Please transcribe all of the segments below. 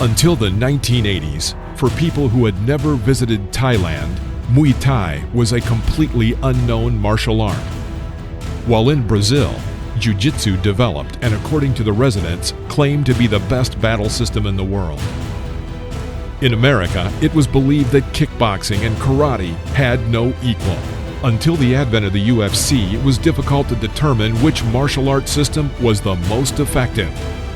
Until the 1980s, for people who had never visited Thailand, Muay Thai was a completely unknown martial art. While in Brazil, Jiu-Jitsu developed and, according to the residents, claimed to be the best battle system in the world. In America, it was believed that kickboxing and karate had no equal. Until the advent of the UFC, it was difficult to determine which martial art system was the most effective.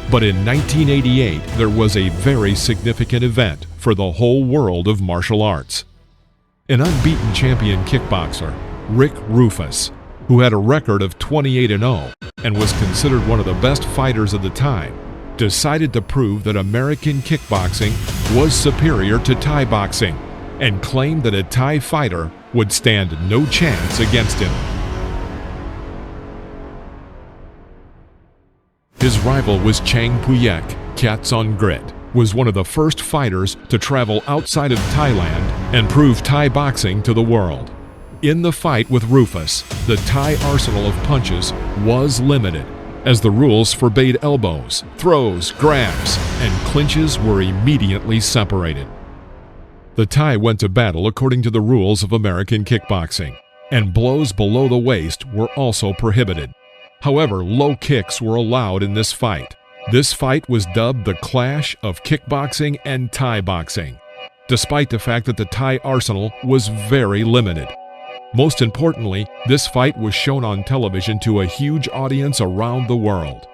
But in 1988, there was a very significant event for the whole world of martial arts. An unbeaten champion kickboxer, Rick Rufus, who had a record of 28-0 and was considered one of the best fighters of the time, decided to prove that American kickboxing was superior to Thai boxing and claimed that a Thai fighter would stand no chance against him. His rival was Chang Puyek. Kickboxing was one of the first fighters to travel outside of Thailand and prove Thai boxing to the world. In the fight with Rufus, the Thai arsenal of punches was limited, as the rules forbade elbows, throws, grabs, and clinches were immediately separated. The Thai went to battle according to the rules of American kickboxing, and blows below the waist were also prohibited. However, low kicks were allowed in this fight. This fight was dubbed the Clash of Kickboxing and Thai Boxing, despite the fact that the Thai arsenal was very limited. Most importantly, this fight was shown on television to a huge audience around the world.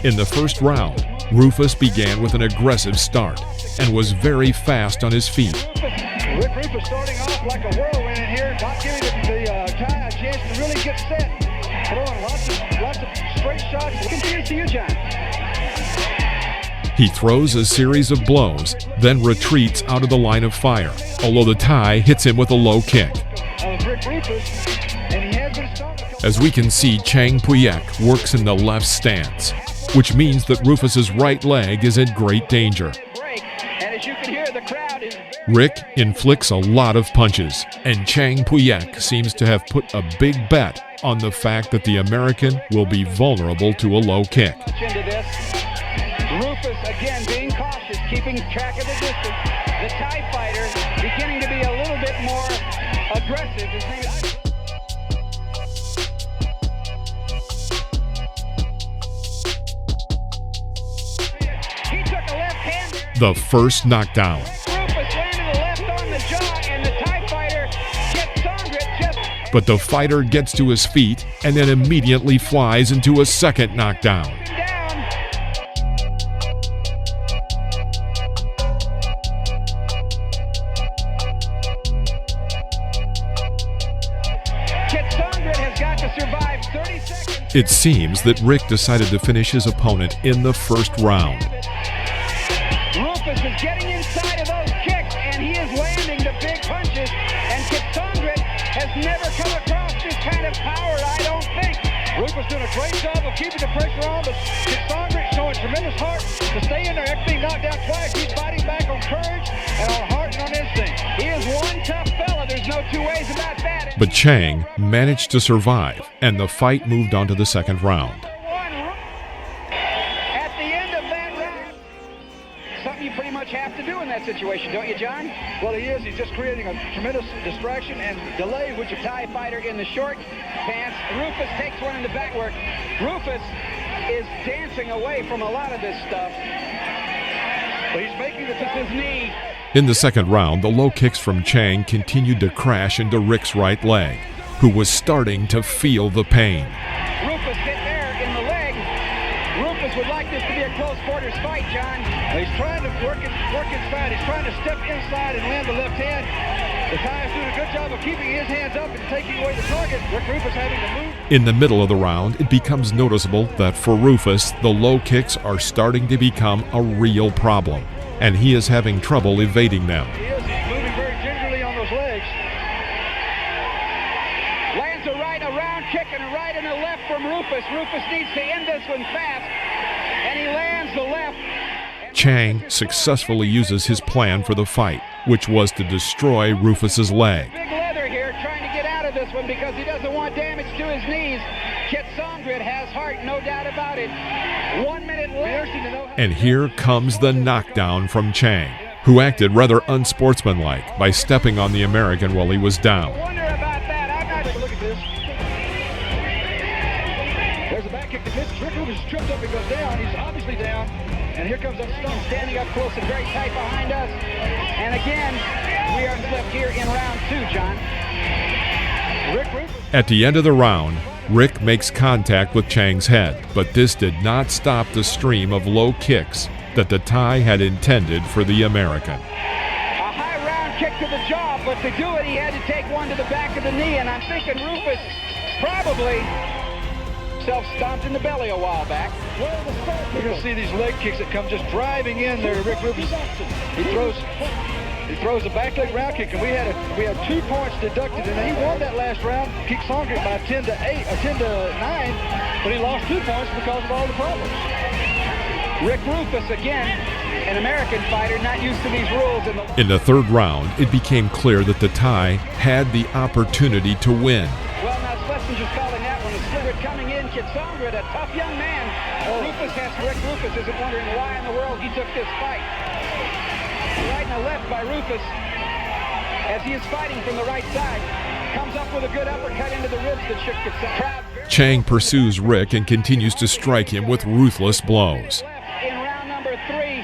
In the first round, Rufus began with an aggressive start and was very fast on his feet. Rick Rufus starting off like a whirlwind in here, not giving the Thai a chance to really get set. Throwing lots of straight shots. Continues to you, John. He throws a series of blows, then retreats out of the line of fire, although the Thai hits him with a low kick. Rick Rufus, and he has been stopped. As we can see, Chang Puyek works in the left stance, which means that Rufus's right leg is in great danger. Rick inflicts a lot of punches, and Chang Puyek seems to have put a big bet on the fact that the American will be vulnerable to a low kick. Rufus again being cautious, keeping track of the distance. The Thai fighter beginning to be a little bit more aggressive. His name is... He took a left hand there. The first knockdown. But the fighter gets to his feet and then immediately flies into a second knockdown. Has got to survive 30 seconds. It seems that Rick decided to finish his opponent in the first round. Rufus is getting inside of those kicks, and he is landing the big punches, and Kickboxing has never come across this kind of power, I don't think. Rufus doing a great job of keeping the pressure on, but Kickboxing showing tremendous heart to stay in there after being knocked down twice. He's fighting back on courage and on heart and on instinct. He is one tough fella, there's no two ways about that. But Chang managed to survive, and the fight moved on to the second round. At the end of that round, something you pretty much have to do in that situation, don't you, John? Well, he is. He's just creating a tremendous distraction and delay, which a Thai fighter in the short pants. Rufus takes one in the back work. Rufus is dancing away from a lot of this stuff. But he's making the top of his knee. In the second round, the low kicks from Chang continued to crash into Rick's right leg, who was starting to feel the pain. Rufus hit there in the leg. Rufus would like this to be a close quarters fight, John. He's trying to work inside. He's trying to step inside and land the left hand. The Thai is doing a good job of keeping his hands up and taking away the target. Rick Rufus having to move. In the middle of the round, it becomes noticeable that for Rufus, the low kicks are starting to become a real problem, and he is having trouble evading them. He is. He's moving very gingerly on those legs. Lands a right, a round kick, and a right and a left from Rufus. Rufus needs to end this one fast, and he lands the left. Chang successfully uses his plan for the fight, which was to destroy Rufus's leg. Big Leather here trying to get out of this one because he doesn't want damage to his knees. Kickboxing has heart, no doubt about it. 1 minute left. And here comes the knockdown from Chang, who acted rather unsportsmanlike by stepping on the American while he was down. I wonder about that. I'm not. Look at this. There's a back kick to miss. Rick Rufus is tripped up and goes down. He's obviously down. And here comes that Stone Standing up close and very tight behind us. And again, we are left here in round 2, John. Rick Rufus. At the end of the round, Rick makes contact with Chang's head, but this did not stop the stream of low kicks that the Thai had intended for the American. A high round kick to the jaw, but to do it, he had to take one to the back of the knee. And I'm thinking Rufus probably self-stomped in the belly a while back. You're going to see these leg kicks that come just driving in there. Rick Rufus, he throws a back leg round kick, and we had 2 points deducted, and he won that last round. Kickboxing by 10 to 8, or 10 to 9, but he lost 2 points because of all the problems. Rick Rufus again, an American fighter not used to these rules. In the third round, it became clear that the Thai had the opportunity to win. Well, now Schletzinger's calling that one. A sliver coming in. Kickboxing, a tough young man. Rick Rufus isn't wondering why in the world he took this fight. Right and a left by Rufus as he is fighting from the right side. Comes up with a good uppercut into the ribs that shook Kickboxing. Chang pursues Rick and continues to strike him with ruthless blows. In round number 3,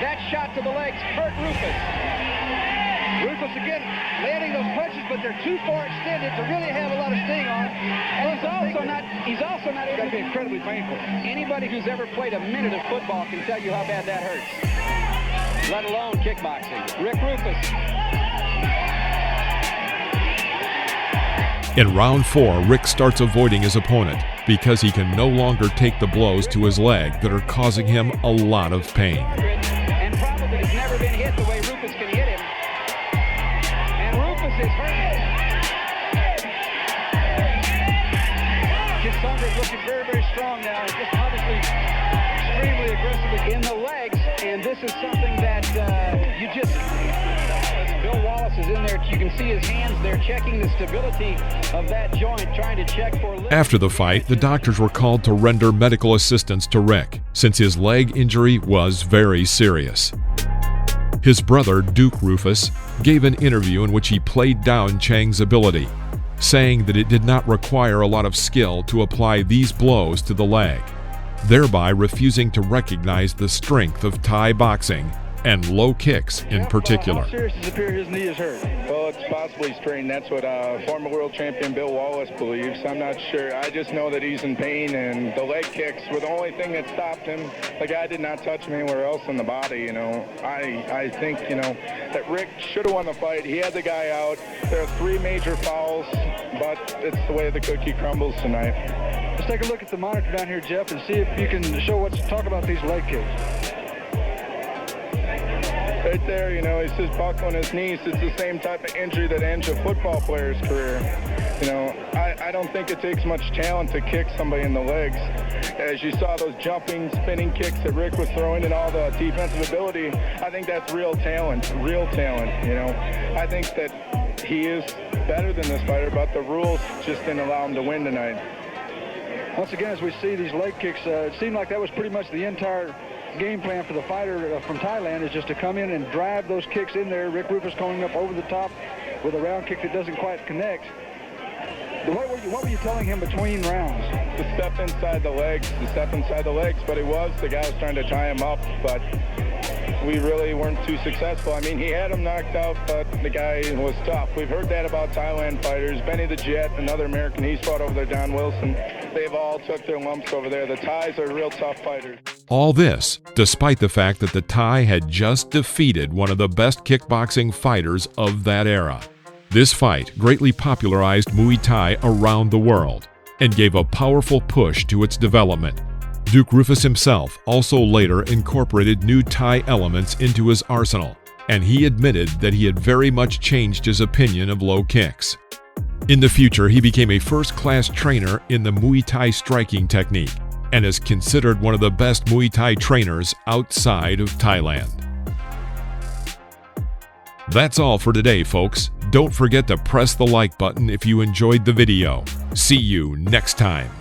that shot to the legs hurt Rufus. Rufus again landing those punches, but they're too far extended to really have a lot of sting on it. And he's also not It's got to be able to. incredibly painful. Anybody who's ever played a minute of football can tell you how bad that hurts. Let alone kickboxing. Rick Rufus. In round 4, Rick starts avoiding his opponent because he can no longer take the blows to his leg that are causing him a lot of pain. And probably has never been hit the way Rufus can hit him. And Rufus is hurt. Kickboxing looking very, very strong now. It's just obviously extremely aggressive In the legs, and this is something that Bill Wallace is in there. You can see his hands there checking the stability of that joint, trying to check for... After the fight, the doctors were called to render medical assistance to Rick, since his leg injury was very serious. His brother, Duke Rufus, gave an interview in which he played down Chang's ability, saying that it did not require a lot of skill to apply these blows to the leg, thereby refusing to recognize the strength of Thai boxing and low kicks in particular. How serious does it appear his knee is hurt? Well, it's possibly strained. That's what former world champion Bill Wallace believes. I'm not sure. I just know that he's in pain, and the leg kicks were the only thing that stopped him. The guy did not touch him anywhere else in the body, you know. I think, you know, that Rick should have won the fight. He had the guy out. There are 3 major fouls, but it's the way the cookie crumbles tonight. Let's take a look at the monitor down here, Jeff, and see if you can talk about these leg kicks. Right there, you know, he says buckling his knees. It's the same type of injury that ends a football player's career. You know, I don't think it takes much talent to kick somebody in the legs. As you saw those jumping, spinning kicks that Rick was throwing and all the defensive ability, I think that's real talent, you know. I think that he is better than this fighter, but the rules just didn't allow him to win tonight. Once again, as we see these leg kicks, it seemed like that was pretty much the entire game plan for the fighter from Thailand, is just to come in and drive those kicks in there. Rick Rufus coming up over the top with a round kick that doesn't quite connect. What were you telling him between rounds? To step inside the legs, but he was. The guy was trying to tie him up, but we really weren't too successful. I mean, he had him knocked out, but the guy was tough. We've heard that about Thailand fighters. Benny the Jet, another American, he's fought over there, Don Wilson. They've all took their lumps over there. The Thais are real tough fighters. All this, despite the fact that the Thai had just defeated one of the best kickboxing fighters of that era. This fight greatly popularized Muay Thai around the world and gave a powerful push to its development. Duke Rufus himself also later incorporated new Thai elements into his arsenal, and he admitted that he had very much changed his opinion of low kicks. In the future, he became a first-class trainer in the Muay Thai striking technique and is considered one of the best Muay Thai trainers outside of Thailand. That's all for today, folks. Don't forget to press the like button if you enjoyed the video. See you next time.